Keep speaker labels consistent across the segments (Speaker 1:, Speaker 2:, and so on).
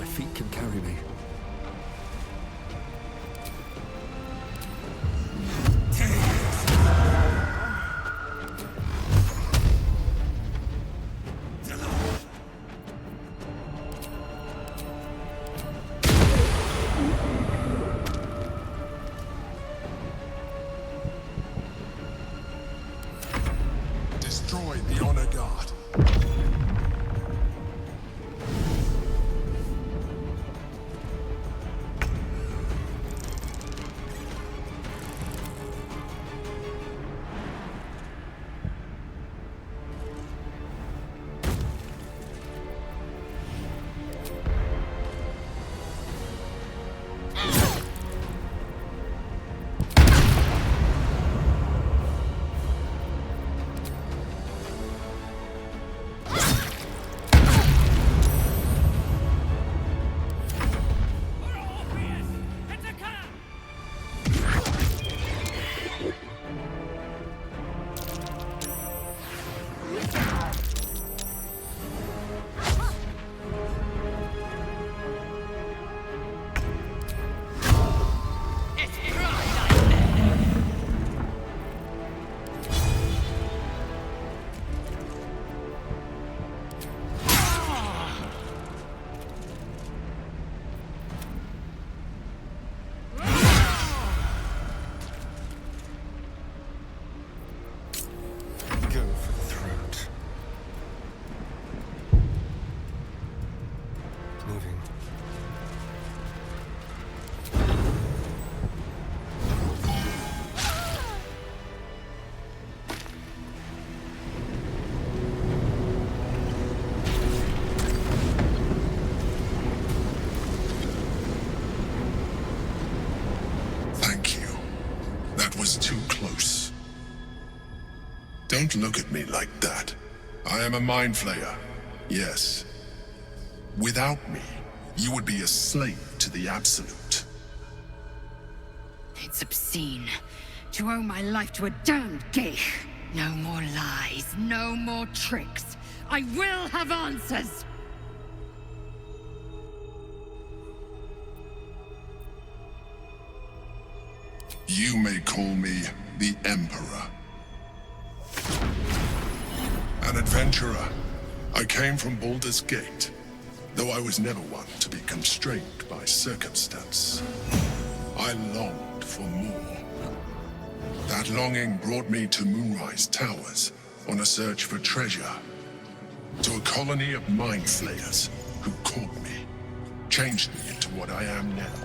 Speaker 1: my feet can carry me.
Speaker 2: Destroy the Honor Guard.
Speaker 1: Go for the throat. Moving.
Speaker 2: Thank you. That was too close. Don't look at me like that. I am a mind flayer. Yes. Without me, you would be a slave to the Absolute.
Speaker 3: It's obscene to owe my life to a damned geich. No more lies, no more tricks. I will have answers!
Speaker 2: You may call me the Emperor. An adventurer. I came from Baldur's Gate, though I was never one to be constrained by circumstance. I longed for more. That longing brought me to Moonrise Towers on a search for treasure. To a colony of mind flayers who caught me, changed me into what I am now.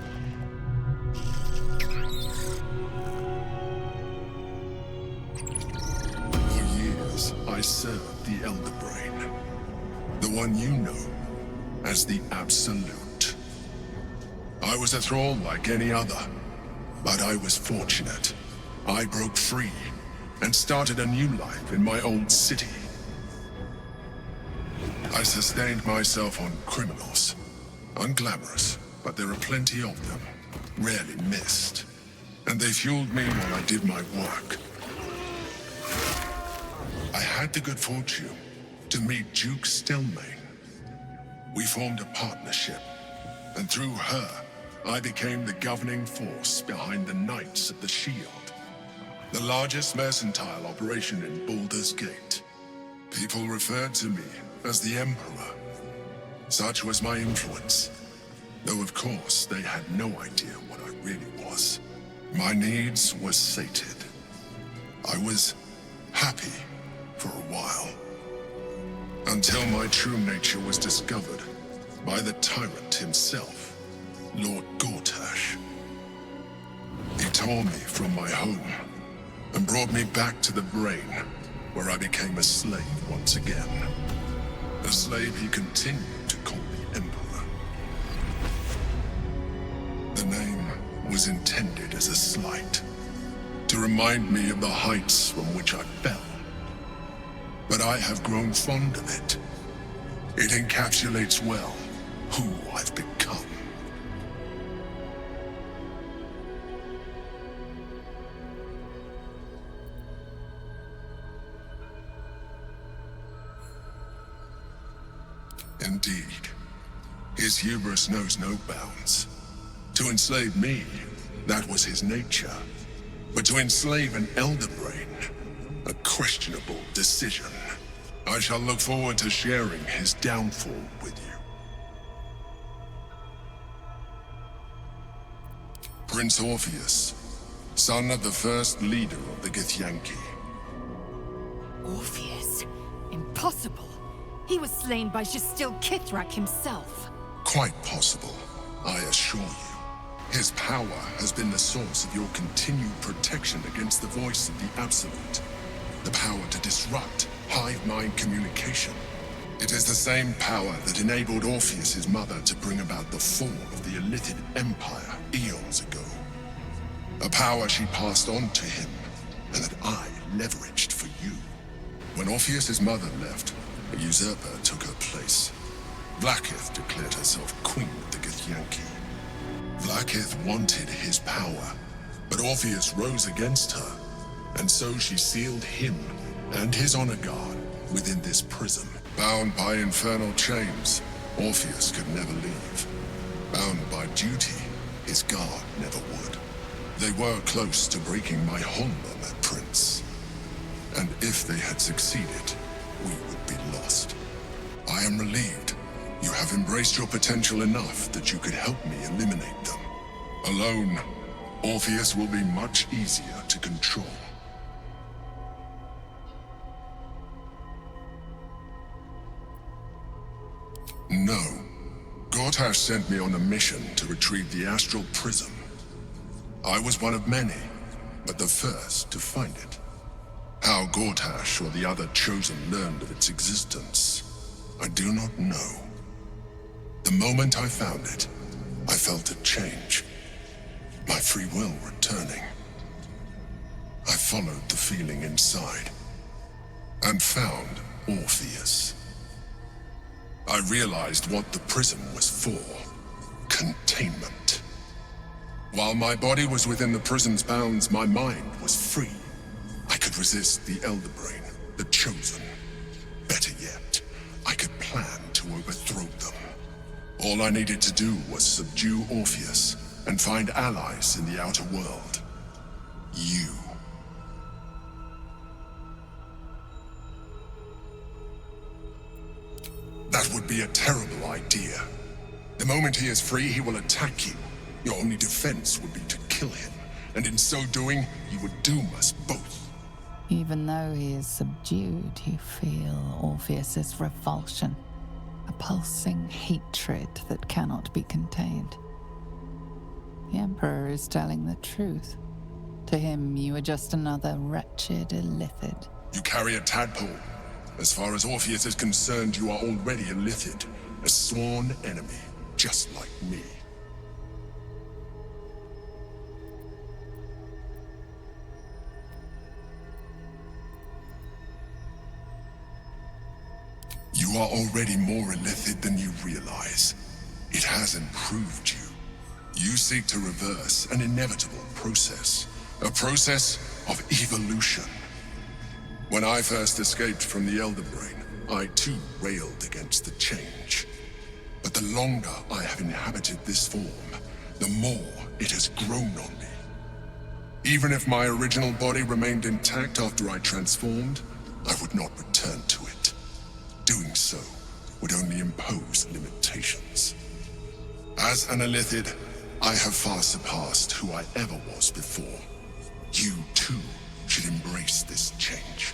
Speaker 2: For years, I served the Elder Brain, the one you know as the Absolute. I was a thrall like any other, but I was fortunate. I broke free and started a new life in my old city. I sustained myself on criminals. Unglamorous, but there are plenty of them, rarely missed. And they fueled me while I did my work. I had the good fortune to meet Duke Stelmane. We formed a partnership, and through her, I became the governing force behind the Knights of the Shield, the largest mercantile operation in Baldur's Gate. People referred to me as the Emperor. Such was my influence, though of course they had no idea what I really was. My needs were sated. I was happy for a while, until my true nature was discovered by the tyrant himself, Lord Gortash. He tore me from my home and brought me back to the Brain, where I became a slave once again. A slave he continued to call the Emperor. The name was intended as a slight, to remind me of the heights from which I fell. But I have grown fond of it. It encapsulates well who I've become. Indeed. His His hubris knows no bounds. To enslave me, that was his nature. But to enslave an Elder Brain, a questionable decision. I shall look forward to sharing his downfall with you. Prince Orpheus, son of the first leader of the Githyanki.
Speaker 3: Orpheus? Impossible. He was slain by Justil Kithrak himself.
Speaker 2: Quite possible, I assure you. His power has been the source of your continued protection against the voice of the Absolute. The power to disrupt hive mind communication. It is the same power that enabled Orpheus's mother to bring about the fall of the Illithid Empire eons ago. A power she passed on to him, and that I leveraged for you. When Orpheus's mother left, a usurper took her place. Vlaakith declared herself queen of the Githyanki. Vlaakith wanted his power, but Orpheus rose against her, and so she sealed him and his honor guard within this prison. Bound by infernal chains, Orpheus could never leave. Bound by duty, his guard never would. They were close to breaking my Honma, Prince. And if they had succeeded, we would be lost. I am relieved. You have embraced your potential enough that you could help me eliminate them. Alone, Orpheus will be much easier to control. No. Gortash sent me on a mission to retrieve the Astral Prism. I was one of many, but the first to find it. How Gortash or the other Chosen learned of its existence, I do not know. The moment I found it, I felt a change. My free will returning. I followed the feeling inside, and found Orpheus. I realized what the prism was for. Containment. While my body was within the prison's bounds, my mind was free. I could resist the Elder Brain, the Chosen. Better yet, I could plan to overthrow them. All I needed to do was subdue Orpheus and find allies in the outer world. You. That would be a terrible idea. The moment he is free, he will attack you. Your only defense would be to kill him, and in so doing, he would doom us both.
Speaker 4: Even though he is subdued, you feel Orpheus's revulsion, a pulsing hatred that cannot be contained. The Emperor is telling the truth. To him, you are just another wretched illithid.
Speaker 2: You carry a tadpole. As far as Orpheus is concerned, you are already a Illithid, a sworn enemy, just like me. You are already more Illithid than you realize. It has improved you. You seek to reverse an inevitable process, a process of evolution. When I first escaped from the Elder Brain, I too railed against the change. But the longer I have inhabited this form, the more it has grown on me. Even if my original body remained intact after I transformed, I would not return to it. Doing so would only impose limitations. As an Illithid, I have far surpassed who I ever was before. You too should embrace this change.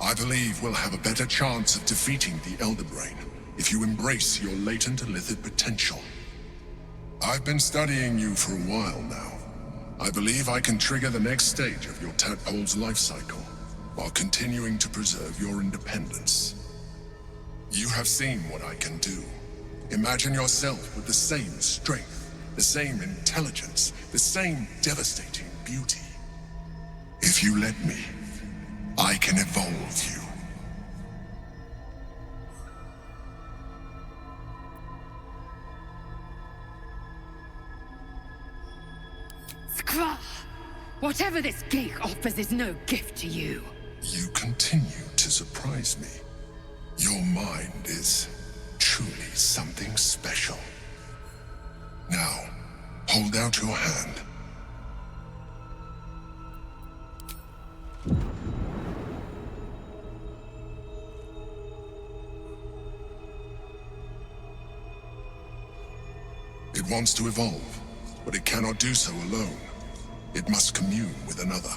Speaker 2: I believe we'll have a better chance of defeating the Elder Brain if you embrace your latent Illithid potential. I've been studying you for a while now. I believe I can trigger the next stage of your tadpole's life cycle, while continuing to preserve your independence. You have seen what I can do. Imagine yourself with the same strength, the same intelligence, the same devastating beauty. If you let me, I can evolve you.
Speaker 3: Skra! Whatever this geek offers is no gift to you.
Speaker 2: You continue to surprise me. Your mind is truly something special. Now, hold out your hand. It wants to evolve, but it cannot do so alone. It must commune with another.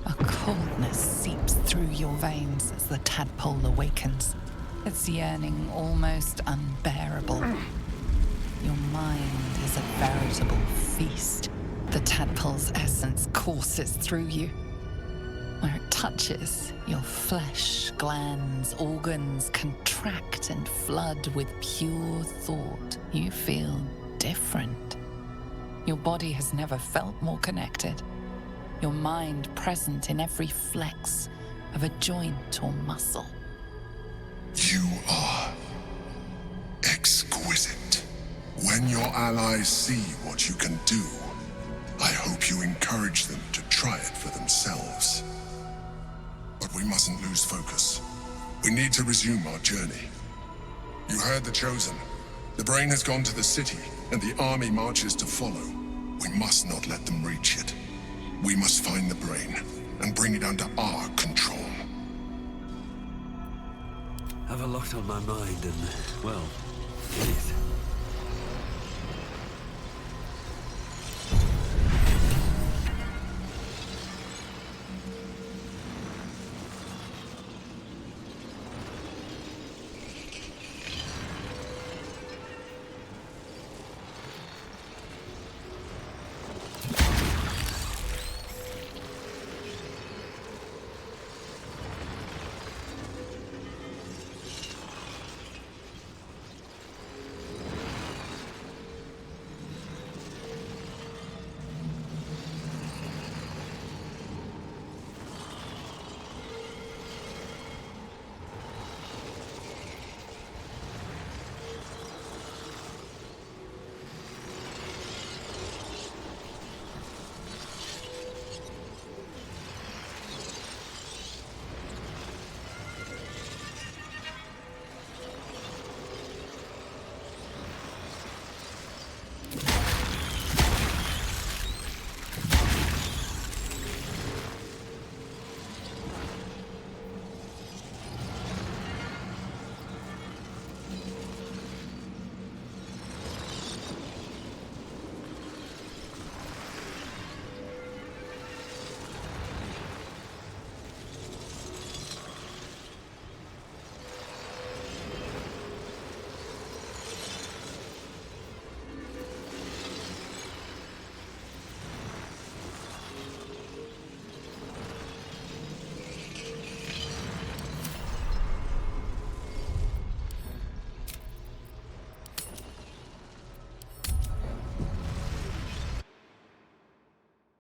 Speaker 4: A coldness seeps through your veins as the tadpole awakens, its yearning almost unbearable. Your mind is a veritable feast. The tadpole's essence courses through you. Where it touches, your flesh, glands, organs contract and flood with pure thought. You feel different. Your body has never felt more connected. Your mind present in every flex of a joint or muscle.
Speaker 2: You are exquisite. When your allies see what you can do, I hope you encourage them to try it for themselves. But we mustn't lose focus. We need to resume our journey. You heard the Chosen. The brain has gone to the city, and the army marches to follow. We must not let them reach it. We must find the brain, and bring it under our control.
Speaker 5: Have a lot on my mind, and, well, it is.